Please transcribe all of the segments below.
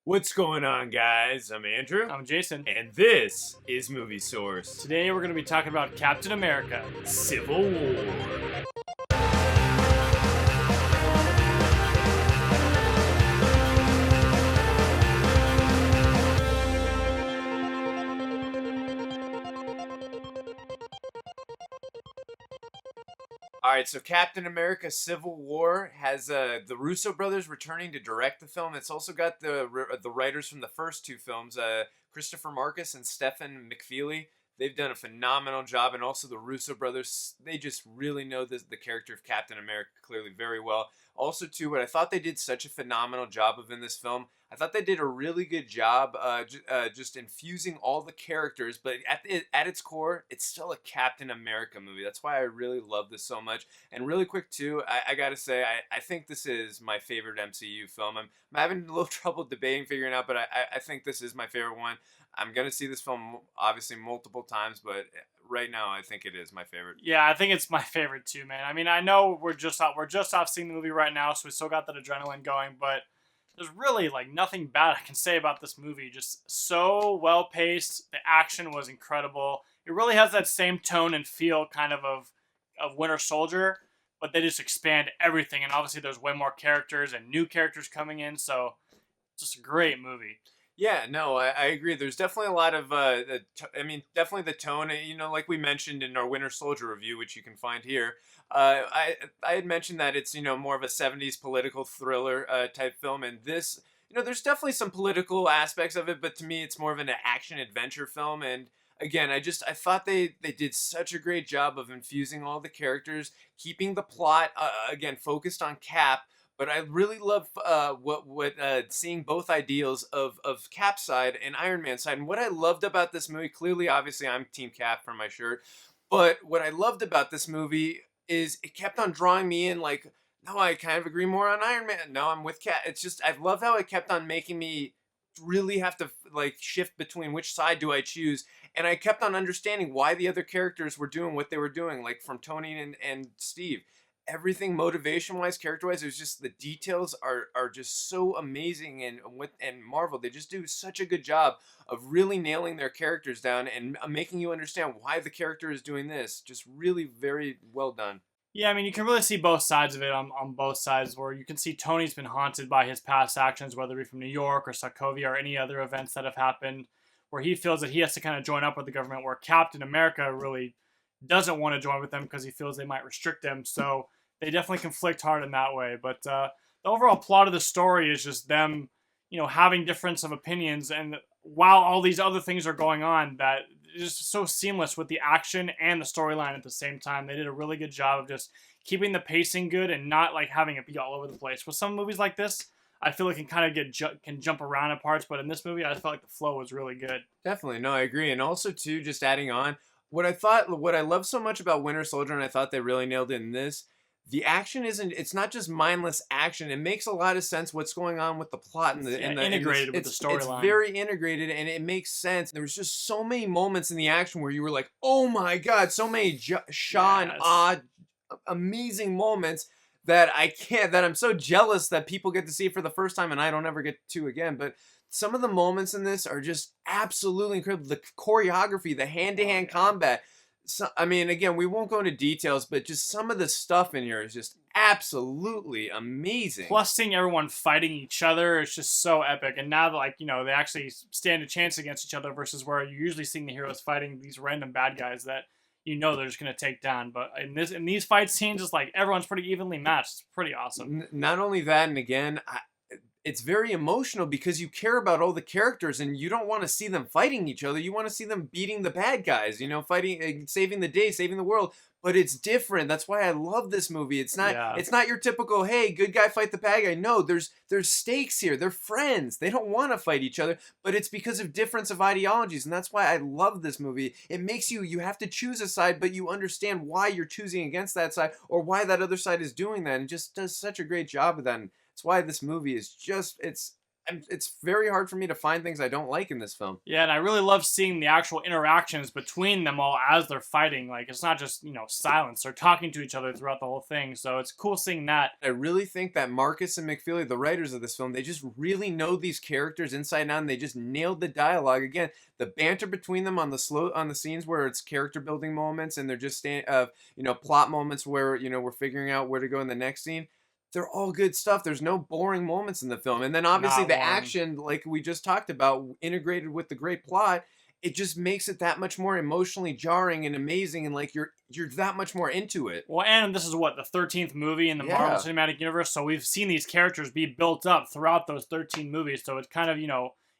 What's going on, guys? I'm Andrew, I'm Jason. and this is Movie Source Today we're going to be talking about Captain America. Civil War. All right, so Captain America: Civil War has the Russo brothers returning to direct the film. It's also got the writers from the first two films, Christopher Marcus and Stephen McFeely. They've done a phenomenal job, and also the Russo brothers. They just really know the character of Captain America clearly very well. Also, too, what I thought they did such a phenomenal job of in this film, I thought they did a really good job just infusing all the characters, but at its core, it's still a Captain America movie. That's why I really love this so much. And really quick, too, I gotta say, I think this is my favorite MCU film. I'm having a little trouble debating, figuring out, but I think this is my favorite one. I'm gonna see this film obviously multiple times, but right now I think it is my favorite. Yeah, I think it's my favorite too, man. I mean, I know we're just off seeing the movie right now, so we still got that adrenaline going, but there's really like nothing bad I can say about this movie. Just so well paced. The action was incredible. It really has that same tone and feel kind of Winter Soldier, but they just expand everything, and obviously there's way more characters and new characters coming in, so it's just a great movie. Yeah, no, I agree. There's definitely a lot of, I mean, definitely the tone. Like we mentioned in our Winter Soldier review, which you can find here. I had mentioned that it's more of a '70s political thriller type film, and this, there's definitely some political aspects of it, but to me, it's more of an action adventure film. And again, I thought they did such a great job of infusing all the characters, keeping the plot again focused on Cap, but I really love what seeing both ideals of Cap's side and Iron Man's side. And what I loved about this movie, clearly, obviously, I'm Team Cap from my shirt, but what I loved about this movie is it kept on drawing me in. Like, no, I kind of agree more on Iron Man. No, I'm with Cap. It's just I love how it kept on making me really have to like shift between which side do I choose. And I kept on understanding why the other characters were doing what they were doing, like from Tony and Steve. Everything motivation wise, character wise, it was just the details are just so amazing. And Marvel, they just do such a good job of really nailing their characters down and making you understand why the character is doing this. Just really very well done. Yeah, I mean, you can really see both sides of it on both sides, where you can see Tony's been haunted by his past actions, whether it be from New York or Sokovia or any other events that have happened, where he feels that he has to kind of join up with the government, where Captain America really doesn't want to join with them because he feels they might restrict them. So they definitely conflict hard in that way. But the overall plot of the story is just them, having difference of opinions, and while all these other things are going on, that is just so seamless with the action and the storyline at the same time. They did a really good job of just keeping the pacing good and not like having it be all over the place. With some movies like this, I feel it can kind of can jump around at parts, but in this movie, I felt like the flow was really good. Definitely, no, I agree. And also too, just adding on, what I love so much about Winter Soldier, and I thought they really nailed it in this, the action isn't, it's not just mindless action. It makes a lot of sense what's going on with the plot and Integrated with the it's storyline. very integrated and it makes sense. There was just so many moments in the action where you were like, oh my god, so many Shaw and Yes. odd amazing moments that I'm so jealous that people get to see it for the first time and I don't ever get to again. But some of the moments in this are just absolutely incredible. The choreography, the hand-to-hand combat. So, I mean, again, we won't go into details, but just some of the stuff in here is just absolutely amazing. Plus, seeing everyone fighting each other is just so epic. And now that, like, they actually stand a chance against each other versus where you're usually seeing the heroes fighting these random bad guys that they're just going to take down. But in these fight scenes, it's like everyone's pretty evenly matched. It's pretty awesome. Not only that, and again, it's very emotional because you care about all the characters and you don't want to see them fighting each other. You want to see them beating the bad guys, fighting, saving the day, saving the world. But it's different. That's why I love this movie. It's not Yeah. it's not your typical, hey, good guy fight the bad guy. No, there's stakes here. They're friends. They don't want to fight each other, but it's because of difference of ideologies, and that's why I love this movie. It makes you have to choose a side, but you understand why you're choosing against that side or why that other side is doing that, and just does such a great job of that. And it's why this movie is just it's very hard for me to find things I don't like in this film. Yeah, and I really love seeing the actual interactions between them all as they're fighting. Like, it's not just, silence. They're talking to each other throughout the whole thing. So it's cool seeing that. I really think that Marcus and McFeely, the writers of this film, they just really know these characters inside out, and they just nailed the dialogue. Again, the banter between them on the scenes where it's character building moments, and they're just plot moments where we're figuring out where to go in the next scene. They're all good stuff. There's no boring moments in the film, and then obviously Not the one. action, like we just talked about, integrated with the great plot. It just makes it that much more emotionally jarring and amazing, and like you're that much more into it. Well, and this is what, the 13th movie in the Marvel Yeah. Cinematic Universe. So we've seen these characters be built up throughout those 13 movies. So it's kind of,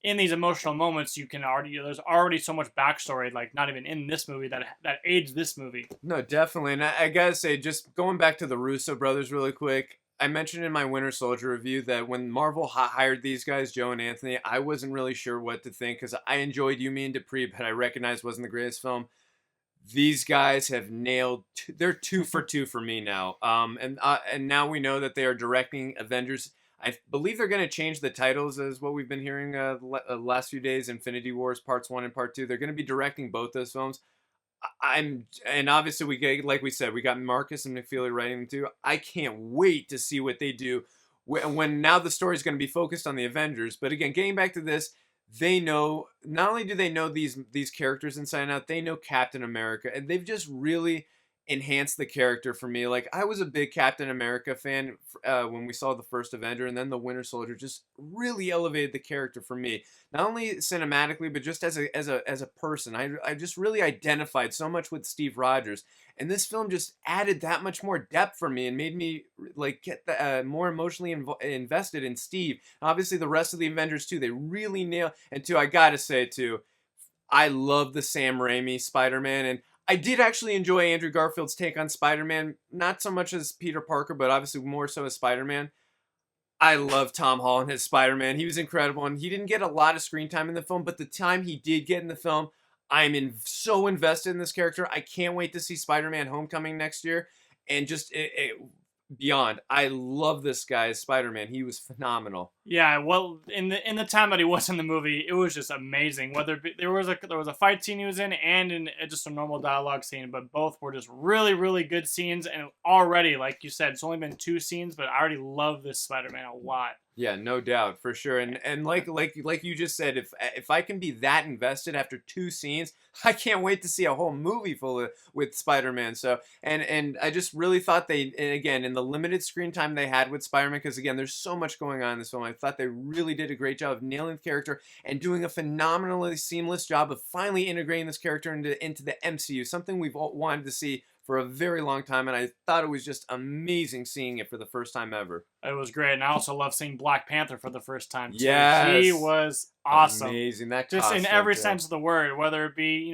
in these emotional moments, you can already, there's already so much backstory, like not even in this movie, that aids this movie. No, definitely. And I gotta say, just going back to the Russo brothers really quick, I mentioned in my Winter Soldier review that when Marvel hired these guys, Joe and Anthony, I wasn't really sure what to think because I enjoyed You, Me, and Dupree, but I recognized wasn't the greatest film. These guys have nailed. They're two for two for me now. And now we know that they are directing Avengers. I believe they're going to change the titles, as what we've been hearing last few days. Infinity Wars Parts 1 and Part 2. They're going to be directing both those films. And obviously we get, like we said, we got Marcus and McFeely writing them too. I can't wait to see what they do when now the story is going to be focused on the Avengers. But again, getting back to this, they know, not only do they know these characters inside and out, they know Captain America, and they've just really enhanced the character for me. Like, I was a big Captain America fan when we saw the first Avenger, and then the Winter Soldier just really elevated the character for me, not only cinematically but just as a person. I just really identified so much with Steve Rogers, and this film just added that much more depth for me and made me like get more emotionally invested in Steve. Obviously, the rest of the Avengers too. They really nail. And too, I gotta say too, I love the Sam Raimi Spider-Man, and I did actually enjoy Andrew Garfield's take on Spider-Man, not so much as Peter Parker, but obviously more so as Spider-Man. I love Tom Holland as Spider-Man. He was incredible, and he didn't get a lot of screen time in the film, but the time he did get in the film, so invested in this character. I can't wait to see Spider-Man Homecoming next year, and just beyond. I love this guy as Spider-Man. He was phenomenal. Yeah, well, in the time that he was in the movie, it was just amazing. Whether there was a fight scene he was in, and in just a normal dialogue scene, but both were just really really good scenes. And already, like you said, it's only been 2 scenes, but I already love this Spider-Man a lot. Yeah, no doubt, for sure. And like you just said, if I can be that invested after 2 scenes, I can't wait to see a whole movie full of with Spider-Man. So and I just really thought and again, in the limited screen time they had with Spider-Man, because again, there's so much going on in this film. I thought they really did a great job of nailing the character and doing a phenomenally seamless job of finally integrating this character into the MCU, something we've all wanted to see for a very long time, and I thought it was just amazing seeing it for the first time ever. It was great, and I also love seeing Black Panther for the first time too. Yes. He was awesome, Amazing. That just in costume, every too. sense of the word. Whether it be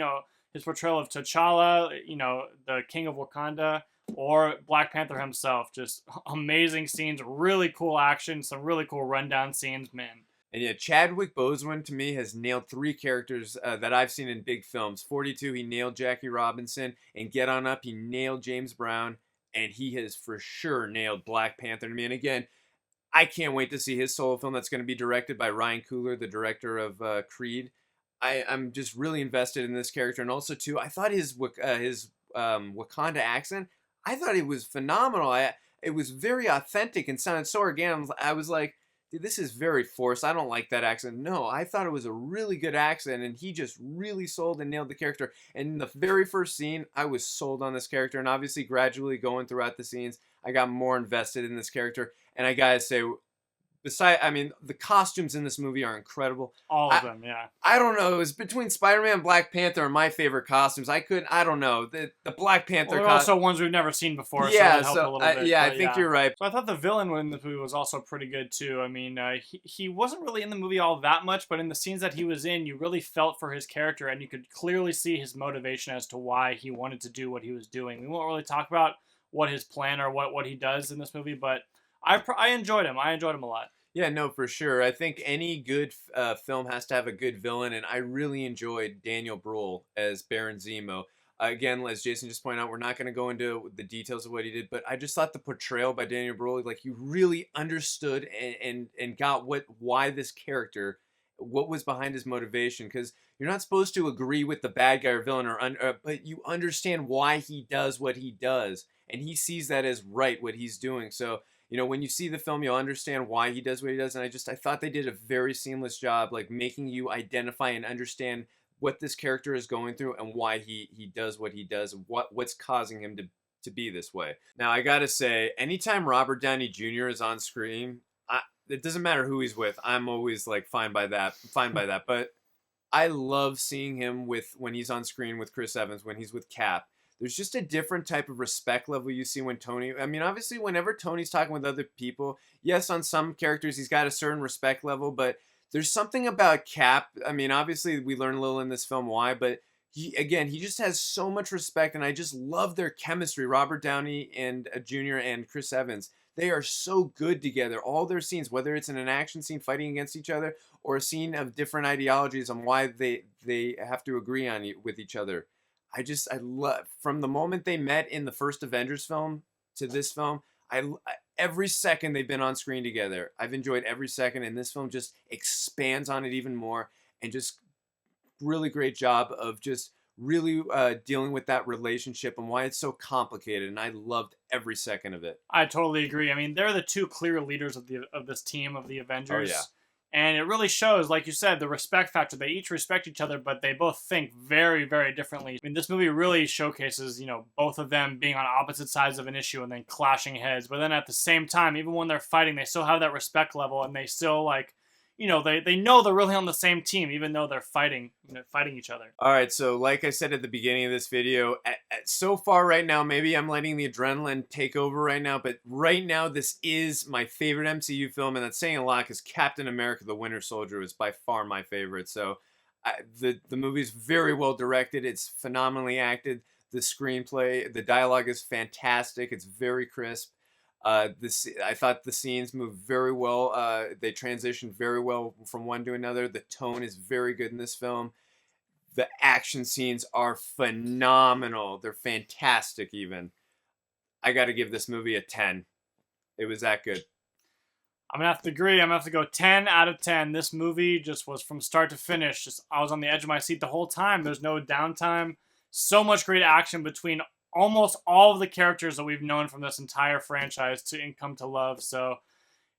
his portrayal of T'Challa, the King of Wakanda, or Black Panther himself, just amazing scenes, really cool action, some really cool rundown scenes, man. And yeah, Chadwick Boseman to me has nailed 3 characters that I've seen in big films. 42, he nailed Jackie Robinson, and Get On Up, he nailed James Brown, and he has for sure nailed Black Panther to me. And again, I can't wait to see his solo film that's going to be directed by Ryan Coogler, the director of Creed. I'm just really invested in this character, and also too, I thought his Wakanda accent, I thought it was phenomenal. It was very authentic and sounded so organic. I was like, dude, this is very forced. I don't like that accent. No, I thought it was a really good accent, and he just really sold and nailed the character. And in the very first scene, I was sold on this character, and obviously gradually going throughout the scenes, I got more invested in this character. And I gotta say, the costumes in this movie are incredible. All of them, yeah. I don't know. It was between Spider-Man and Black Panther are my favorite costumes. I don't know. The Black Panther Well, they're also ones we've never seen before, Yeah, so that helped a little bit. yeah, I but think you're right. So I thought the villain in this movie was also pretty good too. I mean, he wasn't really in the movie all that much, but in the scenes that he was in, you really felt for his character, and you could clearly see his motivation as to why he wanted to do what he was doing. We won't really talk about what his plan or what he does in this movie, but I enjoyed him. I enjoyed him a lot. Yeah, no, for sure. I think any good film has to have a good villain, and I really enjoyed Daniel Bruhl as Baron Zemo. Again, as Jason just pointed out, we're not going to go into the details of what he did, but I just thought the portrayal by Daniel Brühl, like you really understood and got why this character, what was behind his motivation, because you're not supposed to agree with the bad guy or villain, but you understand why he does what he does, and he sees that as right what he's doing. So when you see the film, you'll understand why he does what he does, and I thought they did a very seamless job, like making you identify and understand what this character is going through and why he does what he does, and what's causing him to be this way. Now, I gotta say, anytime Robert Downey Jr. is on screen, it doesn't matter who he's with. I'm always like fine by that. But I love seeing him when he's on screen with Chris Evans, when he's with Cap. There's just a different type of respect level you see when Tony. I mean, obviously, whenever Tony's talking with other people, yes, on some characters he's got a certain respect level, but there's something about Cap. I mean, obviously, we learn a little in this film why, but he just has so much respect, and I just love their chemistry. Robert Downey and Jr. and Chris Evans. They are so good together. All their scenes, whether it's in an action scene fighting against each other or a scene of different ideologies on why they have to agree on with each other. I love from the moment they met in the first Avengers film to this film. Every second they've been on screen together, I've enjoyed every second, and this film just expands on it even more, and just really great job of just really dealing with that relationship and why it's so complicated, and I loved every second of it. I totally agree. I mean, they're the two clear leaders of this team of the Avengers. Oh yeah. And it really shows, like you said, the respect factor. They each respect each other, but they both think very, very differently. I mean, this movie really showcases, both of them being on opposite sides of an issue and then clashing heads. But then at the same time, even when they're fighting, they still have that respect level, and they still they know they're really on the same team, even though they're fighting each other. All right, so like I said at the beginning of this video, so far right now, maybe I'm letting the adrenaline take over right now, but right now this is my favorite MCU film, and that's saying a lot because Captain America: The Winter Soldier is by far my favorite. So the movie is very well directed. It's phenomenally acted. The screenplay, the dialogue is fantastic. It's very crisp. I thought the scenes moved very well. They transitioned very well from one to another. The tone is very good in this film. The action scenes are phenomenal. They're fantastic even. I got to give this movie a 10. It was that good. I'm going to have to agree. I'm going to have to go 10 out of 10. This movie just was from start to finish. I was on the edge of my seat the whole time. There's no downtime. So much great action between almost all of the characters that we've known from this entire franchise and come to love. So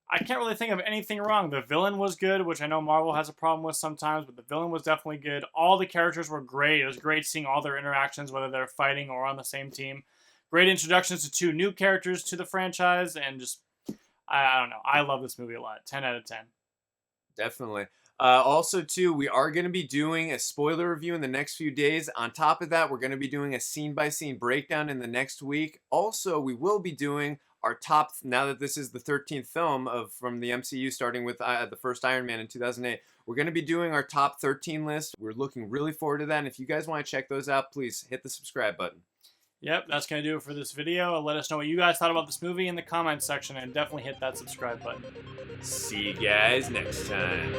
I can't really think of anything wrong. The villain was good, which I know Marvel has a problem with sometimes, but the villain was definitely good. All the characters were great. It was great seeing all their interactions, whether they're fighting or on the same team. Great introductions to two new characters to the franchise, and just, I don't know. I love this movie a lot. 10 out of 10. Definitely. Also, too, we are going to be doing a spoiler review in the next few days. On top of that, we're going to be doing a scene-by-scene breakdown in the next week. Also, we will be doing our top, now that this is the 13th film from the MCU, starting with the first Iron Man in 2008, we're going to be doing our top 13 list. We're looking really forward to that, and if you guys want to check those out, please hit the subscribe button. Yep, that's going to do it for this video. Let us know what you guys thought about this movie in the comments section, and definitely hit that subscribe button. See you guys next time.